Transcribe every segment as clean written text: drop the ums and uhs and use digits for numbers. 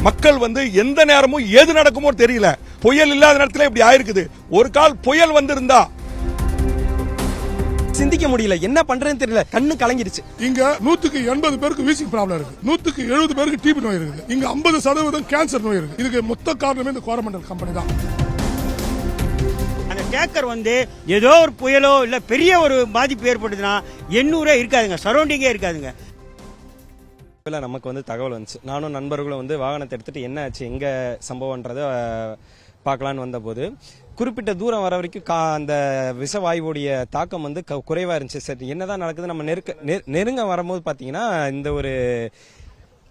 மக்கள் வந்து எந்த நேரமும் ஏது நடக்குமோ தெரியல. புயல் இல்லாத நேரத்தில் இப்படி ஆயிருக்குது. ஒரு கால் புயல் வந்திருந்தா சிந்திக்க முடியல, என்ன பண்றேன்னு தெரியல, கண்ணு கலங்கிருச்சு. இங்க 180 பேருக்கு வீசிங் ப்ராப்ளம் இருக்கு, 170 பேருக்கு டிபி நோய் இருக்குது, இங்க 50% கேன்சர் நோய் இருக்கு. இதுக்கு மொத்த காரணமே இந்த கோரமண்டல் கம்பெனி தான். அந்த டேக்கர் வந்து ஏதோ ஒரு புயலோ இல்ல பெரிய ஒரு பாதிப்பு ஏற்படுதுன்னா 800 இருக்காதுங்க, சரௌண்டிங்கே இருக்காதுங்க. நமக்கு வந்து தகவல் வந்துச்சு. நானும் நண்பர்களும் வந்து வாகனத்தை எடுத்துட்டு என்ன ஆச்சு எங்க சம்பவம்ன்றத பார்க்கலான்னு வந்தபோது குறிப்பிட்ட தூரம் வர வரைக்கும் அந்த விஷவாயுவோடைய தாக்கம் வந்து குறைவா இருந்துச்சு. சரி என்னதான் நடக்குது நம்ம நெருங்க வரும்போது பாத்தீங்கன்னா இந்த ஒரு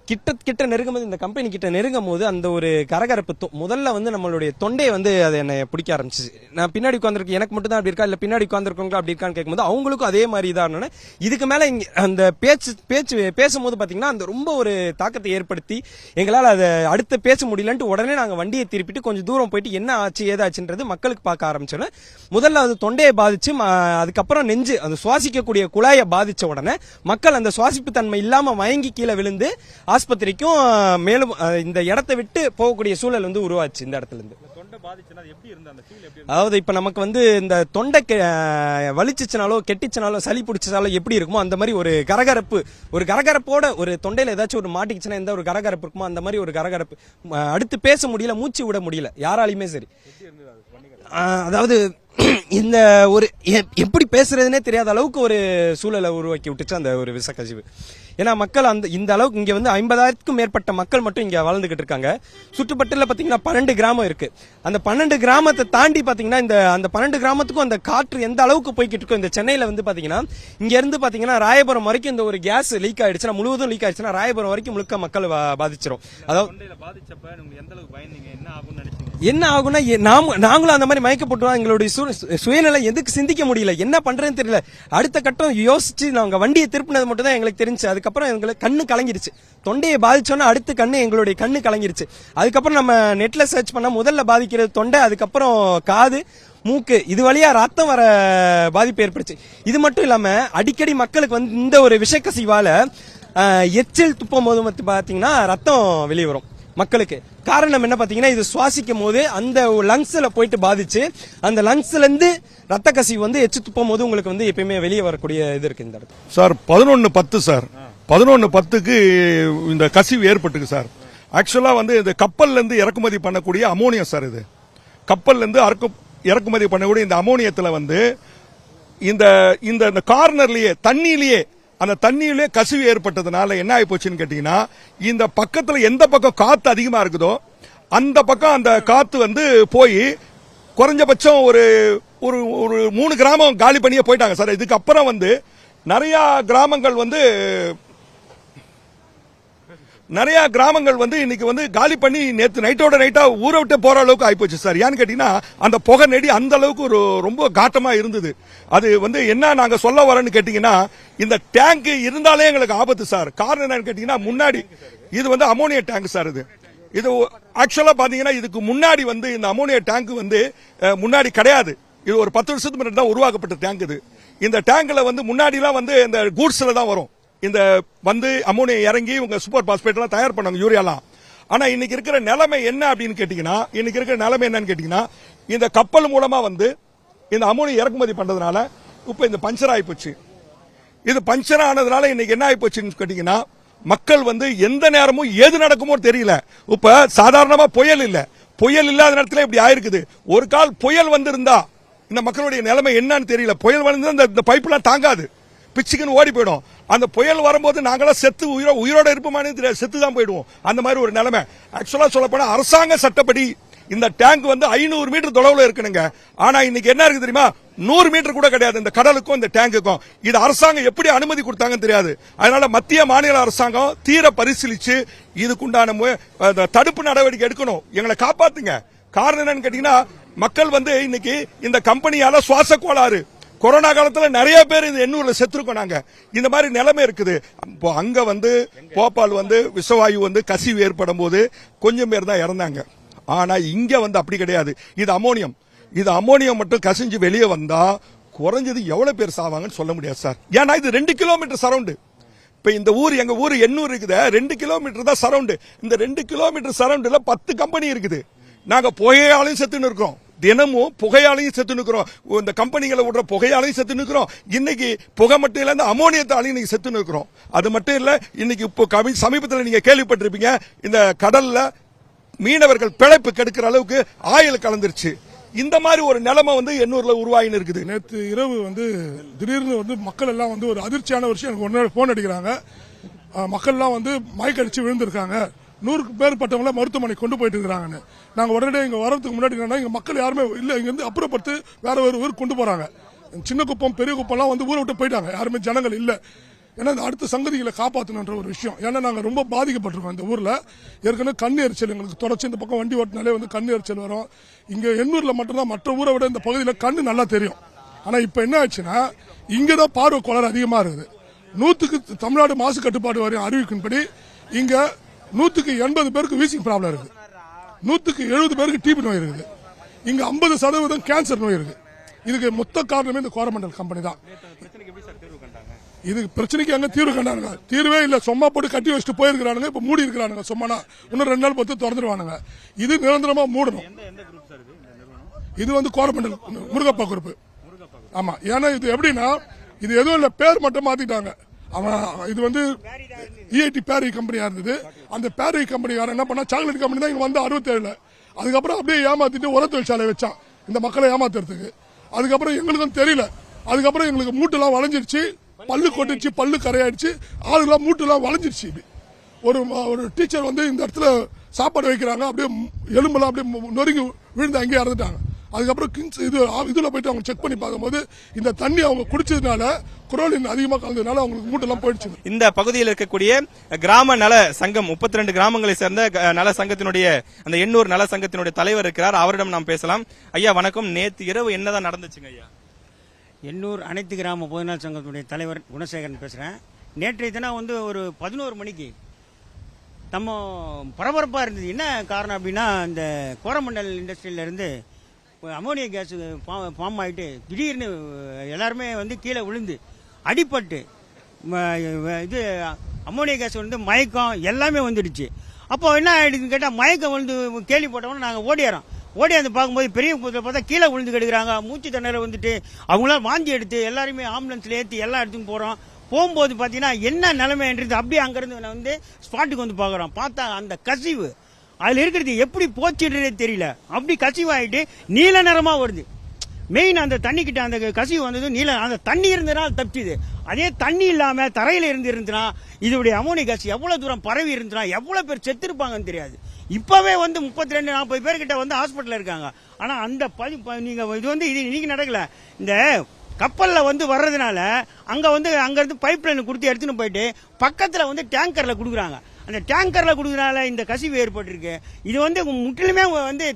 கிட்ட நெருங்கும் போது, இந்த கம்பெனி கிட்ட நெருங்கும் போது அந்த ஒரு கரகரப்பு முதல்ல வந்து நம்மளுடைய தொண்டையை வந்து அதை என்னை பிடிக்க ஆரம்பிச்சிச்சு. நான் பின்னாடி உட்காந்துருக்கு, எனக்கு மட்டும் தான் அப்படி இருக்கா இல்ல பின்னாடி உட்காந்துருக்கவங்களா அப்படி இருக்கான்னு கேட்கும்போது அவங்களுக்கும் அதே மாதிரி இதான இதுக்கு மேல அந்த பேச்சு பேசும்போது பாத்தீங்கன்னா அந்த ரொம்ப ஒரு தாக்கத்தை ஏற்படுத்தி எங்களால் அதை அடுத்து பேச முடியலன்ட்டு உடனே நாங்க வண்டியை திருப்பிட்டு கொஞ்சம் தூரம் போயிட்டு என்ன ஆச்சு ஏதாச்சுன்றது மக்களுக்கு பார்க்க ஆரம்பிச்சோம். முதல்ல அது தொண்டையை பாதிச்சு, அதுக்கப்புறம் நெஞ்சு அந்த சுவாசிக்கக்கூடிய குழாயை பாதிச்ச உடனே மக்கள் அந்த சுவாசிப்பு தன்மை இல்லாம மயங்கி கீழே விழுந்து ஆஸ்பத்திரிக்கும் மேலும் இந்த இடத்தை விட்டு போகக்கூடிய சூழல் வந்து உருவாச்சு. இந்த இடத்துல இருந்து அதாவது இப்ப நமக்கு வந்து இந்த தொண்டை வலிச்சுனாலோ கெட்டிச்சனாலோ சளி பிடிச்சாலோ எப்படி இருக்குமோ அந்த மாதிரி ஒரு கரகரப்போட ஒரு தொண்டையில ஏதாச்சும் ஒரு மாட்டிக்கிச்சுன்னா எந்த ஒரு கரகரப்பு இருக்குமோ அந்த மாதிரி ஒரு கரகரப்பு. அடுத்து பேச முடியல, மூச்சு விட முடியல யாராலையுமே. சரி, அதாவது இந்த ஒரு எப்படி பேசுறதுனே தெரியாத அளவுக்கு ஒரு சூழலை உருவாக்கி விட்டுச்சு அந்த ஒரு விஷக்கசிவு. ஏன்னா மக்கள் இந்த அளவுக்கு இங்க வந்து 50,000க்கும் மேற்பட்ட மக்கள் மட்டும் இங்க வாழ்ந்துகிட்டு இருக்காங்க. சுற்றுப்பட்டுல பாத்தீங்கன்னா 12 கிராமம் இருக்கு. அந்த 12 கிராமத்தை தாண்டி பாத்தீங்கன்னா அந்த 12 கிராமத்துக்கும் அந்த காற்று எந்த அளவுக்கு போய்கிட்டு இருக்கும். இந்த சென்னையில வந்து பாத்தீங்கன்னா இங்க இருந்து பாத்தீங்கன்னா ராயபுரம் வரைக்கும் இந்த ஒரு கேஸ் லீக் ஆயிடுச்சுன்னா, முழுவதும் லீக் ஆயிடுச்சுன்னா ராயபுரம் வரைக்கும் முழுக்க மக்கள் பாதிச்சிடும். அதாவது என்ன ஆகும்னா நாங்களும் அந்த மாதிரி மயக்கப்பட்டுவோம். எங்களுடைய சுயநிலை எதுக்கு சிந்திக்க முடியல, என்ன பண்றேன்னு தெரியல. அடுத்த கட்டம் யோசிச்சு நாங்க வண்டியை திருப்பினது மட்டும் தான் எங்களுக்கு தெரிஞ்சு. அதுக்கப்புறம் எங்களுக்கு கண்ணு கலங்கிருச்சு. தொண்டையை பாதிச்சோன்னா அடுத்த எங்களுடைய கண்ணு கலங்கிருச்சு. அதுக்கப்புறம் நம்ம நெட்ல சர்ச் பண்ண முதல்ல பாதிக்கிறது தொண்டை, அதுக்கப்புறம் காது, மூக்கு, இது வழியா ரத்தம் வர பாதிப்பு ஏற்படுச்சு. இது மட்டும் இல்லாம அடிக்கடி மக்களுக்கு வந்து இந்த ஒரு விஷக்கசிவால எச்சில் துப்பும் போது பாத்தீங்கன்னா ரத்தம் வெளியே வரும் மக்களுக்கு. காரணம் என்ன பாத்தீங்கன்னா இது சுவாசிக்கும் போது அந்த லங்ஸ்ல போயிட்டு பாதிச்சு அந்த லங்ஸ்ல இருந்து ரத்த கசிவு வந்து எச்சு துப்பும் போது உங்களுக்கு வந்து எப்பயுமே வெளியே வரக்கூடிய இது இருக்கு இந்த இடத்துல. சார் 11:10 சார் 11:10க்கு இந்த கசிவு ஏற்பட்டுக்கு சார். ஆக்சுவலா வந்து இந்த கப்பல்ல இருந்து இறக்குமதி பண்ணக்கூடிய அமோனியம் சார். இது கப்பல்ல இருந்து இறக்குமதி பண்ணக்கூடிய இந்த அமோனியத்துல வந்து இந்த கார்னர்லயே அந்த தண்ணியிலே கசிவு ஏற்பட்டதுனால என்ன ஆகி போச்சுன்னு கேட்டீங்கன்னா, இந்த பக்கத்துல எந்த பக்கம் காத்து அதிகமா இருக்குதோ அந்த பக்கம் அந்த காத்து வந்து போய் குறைஞ்சபட்சம் ஒரு 3 கிராமம் காலி பண்ணியே போயிட்டாங்க சார். இதுக்கப்புறம் வந்து நிறைய கிராமங்கள் வந்து இன்னைக்கு வந்து காலி பண்ணி நேத்து நைட்டா ஊரை விட்டு போற அளவுக்கு ஆயிப்போச்சு சார். ஏன்னு கேட்டீங்கன்னா அந்த புகை நெடி அந்த அளவுக்கு ரொம்ப காட்டமா இருந்தது. அது வந்து என்ன நாங்க சொல்ல வரேன்னு கேட்டீங்கன்னா, இந்த டேங்க் இருந்தாலே எங்களுக்கு ஆபத்து சார். காரணம் என்னன்னு கேட்டீங்கன்னா, முன்னாடி இது வந்து அமோனியா டேங்க் சார். இது ஆக்சுவலா பாத்தீங்கன்னா இதுக்கு முன்னாடி வந்து இந்த அமோனியா டேங்க் வந்து முன்னாடி கிடையாது. இது ஒரு 10 வருஷத்துக்கு முன்னாடி தான் உருவாக்கப்பட்ட டேங்க். இது இந்த டேங்க்ல வந்து முன்னாடி எல்லாம் வந்து இந்த கூட்ஸ்ல தான் வரும். இந்த வந்து அமோனியா இறங்கி உங்க சூப்பர் பாஸ்பேட் எல்லாம் தயார் பண்ணாங்க, யூரியாலாம். ஆனா இன்னைக்கு இருக்கிற நிலைமை என்ன அப்படின்னு கேட்டீங்கன்னா, இந்த கப்பல் மூலமா வந்து இந்த அமோனியா இறக்குமதி பண்றதுனால இப்ப இந்த பஞ்சர் ஆகி போச்சு. இது பஞ்சர் ஆனதுனால இன்னைக்கு என்ன ஆகி போச்சுன்னு கேட்டீங்கன்னா, மக்கள் வந்து எந்த நேரமும் ஏது நடக்குமோ தெரியல. இப்ப சாதாரணமா புயல் இல்லாத நேரத்தில் இப்படி ஆயிருக்குது. ஒரு கால் புயல் வந்திருந்தா இந்த மக்களுடைய நிலைமை என்னன்னு தெரியல. புயல் வந்து இந்த பைப் எல்லாம் தாங்காது, பிச்சுக்குன்னு ஓடி போயிடும். அந்த புயல் வரும்போது நாங்களாம் செத்து உயிரோட இருப்போமானே தெரியாது, செத்து தான் போயிடுவோம். அந்த மாதிரி ஒரு நிலைமை. ஆக்சுவலா சொல்லப்போனா அரசாங்க சட்டப்படி இந்த டேங்க் வந்து 500 மீட்டர் தொலைவில் இருக்கணுங்க. ஆனா இன்னைக்கு என்ன இருக்கு தெரியுமா, 100 மீட்டர் கூட கிடையாது இந்த கடலுக்கும் இந்த டேங்குக்கும். இது அரசாங்கம் எப்படி அனுமதி கொடுத்தாங்கன்னு தெரியாது. அதனால மத்திய மாநில அரசாங்கம் தீர பரிசீலிச்சு இதுக்குண்டான தடுப்பு நடவடிக்கை எடுக்கணும், எங்களை காப்பாத்துங்க. காரணம் என்னன்னு கேட்டீங்கன்னா, மக்கள் வந்து இன்னைக்கு இந்த கம்பெனியால சுவாச கோளாறு, கொரோனா காலத்துல நிறைய பேர் இந்த எண்ணூர்ல செத்துருக்கோம் நாங்க. இந்த மாதிரி நிலைமை இருக்குது. அங்க வந்து போபால் வந்து விஷவாயு வந்து கசிவு ஏற்படும் போது கொஞ்சம் பேர் தான் இறந்தாங்க. ஆனா இங்க வந்து அப்படி கிடையாது. இது அமோனியம் மட்டும் கசிஞ்சு வெளியே வந்தா குறைஞ்சது எவ்வளவு பேர் சாவாங்கன்னு சொல்ல முடியாது சார். ஏன்னா இது 2 கிலோமீட்டர் சரௌண்ட். இப்ப இந்த ஊர் எங்க ஊர் எண்ணூர் இருக்குது, 2 கிலோமீட்டர் தான் சரௌண்ட். இந்த 2 கிலோமீட்டர் சரௌண்ட்ல 10 கம்பெனி இருக்குது. நாங்க புகையாலையும் செத்துன்னு இருக்கோம், தினமும் புகையாலையும் செத்து நிற்கிறோம். இந்த கம்பெனிகளை விடுற புகையாலையும் செத்து நிற்கிறோம். இன்னைக்கு புகை மட்டும் இல்ல, இந்த அமோனியத்தாலையும் இன்னைக்கு செத்து நிற்கிறோம். அது மட்டும் இல்ல, இன்னைக்கு இப்போ சமீபத்தில் நீங்க கேள்விப்பட்டிருப்பீங்க, இந்த கடல்ல மீனவர்கள் பிழைப்பு கெடுக்கிற அளவுக்கு ஆயில் கலந்துருச்சு. இந்த மாதிரி ஒரு நிலைமை வந்து எண்ணூர்ல உருவாகின்னு இருக்குது. நேற்று இரவு திடீர்னு மக்கள் எல்லாம் ஒரு அதிர்ச்சியான விஷயம், எனக்கு ஒன்னு போன் அடிக்கிறாங்க. மக்கள் எல்லாம் மயக்கடிச்சு விழுந்திருக்காங்க, 100 பேர்பட்டவங்கள மருத்துவமனை கொண்டு போயிட்டு இருக்காங்கன்னு. நாங்க உடனே இங்க வரதுக்கு முன்னாடி இங்க மக்கள் யாருமே இல்ல, இங்க இருந்து அப்புறப்படுத்து வேற ஒரு ஊருக்கு கொண்டு போறாங்க. சின்ன குப்பம் பெரிய குப்பம்லாம் ஊரை விட்டு போயிட்டாங்க, யாருமே ஜனங்கள் இல்ல. ஏன்னா அடுத்த சங்கதிகளை காப்பாற்றணுன்ற ஒரு விஷயம். ஏன்னா நாங்க ரொம்ப பாதிக்கப்பட்டிருக்கோம் இந்த ஊர்ல. ஏற்கனவே கண்ணு எரிச்சல் எங்களுக்கு தொடர்ச்சி, இந்த பக்கம் வண்டி ஓட்டினாலே கண்ணு எரிச்சல் வரும். இங்க எண்ணூர்ல மட்டும்தான், மற்ற ஊரை விட இந்த பகுதியில் கண்ணு நல்லா தெரியும். ஆனா இப்ப என்ன ஆச்சுன்னா, இங்கதான் பார்வை கோளாறு அதிகமா இருக்குது. 100க்கு தமிழ்நாடு மாசு கட்டுப்பாடு வாரியம் அறிவிக்கின்படி இங்க 100க்கு 80 பேருக்கு வீசிங் ப்ராப்ளம் இருக்கு, 100க்கு 70 பேருக்கு டிபி நோய் இருக்குது. இங்க 50% கேன்சர் நோய் இருக்கு. இதுக்கு மொத்த காரணமே இந்த கோரமண்டல் கம்பெனி தான். இது பிரச்சனைக்கு அங்க தீர்வு கண்டானுங்க, தீர்வே இல்ல, சும்மா போட்டு கட்டி வச்சுட்டு போயிருக்கிறானுங்க. இப்ப மூடி இருக்கிறானுங்க, சும்மானா இன்னும் 2 நாள் பொறுத்து திறந்துருவானுங்க. இது நிரந்தரமா மூடணும். இது கோரமண்டல் முருகப்பா குரூப். ஆமா, ஏன்னா இது எப்படின்னா, இது எதுவும் இல்ல, பேர் மட்டும் மாத்திட்டாங்க. அவன் இது EIT பேரி கம்பெனியா இருந்தது. அந்த பேரி கம்பெனிக்காரன் என்ன பண்ணா, சாக்லேட் கம்பெனி தான் இங்க 67. அதுக்கப்புறம் அப்படியே ஏமாத்திட்டு உர தொழிற்சாலை வச்சான் இந்த மக்களை ஏமாத்துறதுக்கு. அதுக்கப்புறம் எங்களுக்கும் தெரியல. அதுக்கப்புறம் எங்களுக்கு மூட்டெல்லாம் வளைஞ்சிருச்சு, பல்லு கொட்டிச்சு, பல்லு கரையாயிடுச்சு, ஆளுலாம் மூட்டெல்லாம் வளைஞ்சிருச்சு. ஒரு டீச்சர் இந்த இடத்துல சாப்பாடு வைக்கிறாங்க, அப்படியே எலும்பெல்லாம் அப்படியே நொறுங்கி விழுந்து அங்கேயே இறந்துட்டாங்க. அதுக்கப்புறம் இதுல போயிட்டு அவங்க செக் பண்ணி பார்க்கும்போது இந்த தண்ணி அவங்க குடிச்சதுனால குரோலின் அதிகமா கலந்ததுனால அவங்களுக்கு மூட்டெல்லாம் போயிடுச்சு. இந்த பகுதியில் இருக்கக்கூடிய கிராம நல சங்கம் 32 கிராமங்களை சேர்ந்த நல சங்கத்தினுடைய அந்த எண்ணூர் நல சங்கத்தினுடைய தலைவர் இருக்கிறார், அவரிடம் நாம் பேசலாம். ஐயா வணக்கம், நேற்று இரவு என்னதான் நடந்துச்சுங்க ஐயா? எண்ணூர் அனைத்து கிராம பொதுநல சங்கத்துடைய தலைவர் குணசேகரன் பேசுறேன். நேற்றைய தினம் ஒரு 11 மணிக்கு நம்ம பரபரப்பா இருந்தது. என்ன காரணம் அப்படின்னா, இந்த கோரமண்டல் இண்டஸ்ட்ரியில இருந்து அமோனியா கேஸ் ஃபார்ம் ஆகிட்டு திடீர்னு எல்லாருமே கீழே விழுந்து அடிபட்டு இது அமோனியா கேஸ் மயக்கம் எல்லாமே வந்துடுச்சு. அப்போ என்ன ஆயிடுதுன்னு கேட்டால், மயக்கம் கேள்விப்பட்டவொன்னே நாங்கள் ஓடியாந்து பார்க்கும்போது பெரிய பார்த்தா கீழே விழுந்து கெடுக்கிறாங்க. மூச்சு தண்ணீரை அவங்களாம் வாந்தி எடுத்து எல்லாருமே ஆம்புலன்ஸ்ல ஏற்றி எல்லா இடத்துக்கும் போகும்போது பார்த்தீங்கன்னா என்ன நிலைமைன்றது அப்படியே அங்கேருந்து ஸ்பாட்டுக்கு பார்க்குறோம். பார்த்தா அந்த கசிவு அதுல இருக்கிறது எப்படி போச்சுன்றதே தெரியல. அப்படி கசிவாயிட்டு நீல நிறமா வருது. மெயின் அந்த தண்ணி கிட்ட அந்த கசிவு வந்தது நீல. அந்த தண்ணி இருந்ததுனால தப்பிச்சுது. அதே தண்ணி இல்லாம தரையில இருந்துருந்துனா இதோடைய அமோனியா கேஸ் எவ்வளவு தூரம் பரவி இருந்துனா எவ்வளவு பேர் செத்துருப்பாங்கன்னு தெரியாது. இப்பவே 32-40 பேர்கிட்ட ஹாஸ்பிட்டல் இருக்காங்க. ஆனா அந்த நீங்க இது இன்னைக்கு நடக்கல. இந்த கப்பல்ல வர்றதுனால அங்க அங்க இருந்து பைப் லைன் கொடுத்து எடுத்துன்னு போயிட்டு பக்கத்துல டேங்கர்ல கொடுக்குறாங்க. அந்த டேங்கர்ல கொடுக்கறதுனால இந்த கசிவு ஏற்பட்டிருக்கு. இது முற்றிலுமே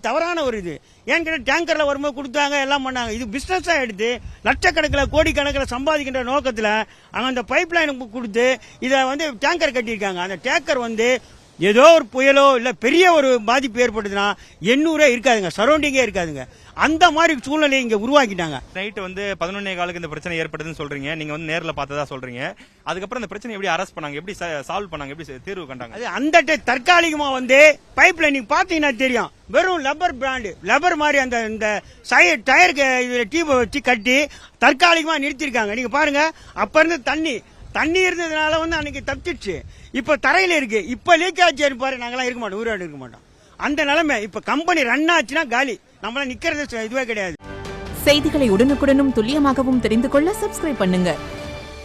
தவறான ஒரு இது. ஏன்னு கேட்டா, டேங்கர்ல வரும்போது கொடுத்தாங்க, எல்லாம் பண்ணாங்க. இது பிசினஸா எடுத்து லட்சக்கணக்கில் கோடிக்கணக்கில் சம்பாதிக்கின்ற நோக்கத்துல அங்க அந்த பைப் லைன் கொடுத்து இதை டேங்கர் கட்டியிருக்காங்க. அந்த டேங்கர் ஏதோ ஒரு புயலோ இல்ல பெரிய ஒரு பாதிப்பு ஏற்பட்டதுன்னா எண்ணூரே இருக்காதுங்க, சரௌண்டிங்கே இருக்காதுங்க. அந்த மாதிரி சூழ்நிலையை இங்க உருவாக்கிட்டாங்க. நைட்டு 11:15 இந்த பிரச்சனை ஏற்பட்டதுன்னு சொல்றீங்க, நீங்க நேர்ல பார்த்ததா சொல்றீங்க. அதுக்கப்புறம் இந்த பிரச்சனை எப்படி அரெஸ்ட் பண்ணாங்க, எப்படி சால்வ் பண்ணாங்க, எப்படி தீர்வு கண்டாங்க? அது அந்த தற்காலிகமா பைப் லைன் பாத்தீங்கன்னா தெரியும், வெறும் லப்பர் பிராண்டு லப்பர் மாதிரி அந்த டயருக்கு டியூபை வச்சு கட்டி தற்காலிகமா நிறுத்திருக்காங்க. நீங்க பாருங்க, அப்ப இருந்து தண்ணி இருந்ததுனால அன்னைக்கு தப்பிச்சிச்சு. இப்ப தரையில இருக்கு. இப்ப லீக் ஆச்சு பாரு, நாங்களாம் இருக்க மாட்டோம், ஊராடு இருக்க மாட்டோம். அந்த நிலைமை. இப்ப கம்பெனி ரன் ஆச்சுன்னா காலி, நம்மள நிக்கிறது இதுவே கிடையாது. செய்திகளை உடனுக்குடனும் துல்லியமாகவும் தெரிந்து கொள்ள சப்ஸ்கிரைப் பண்ணுங்க.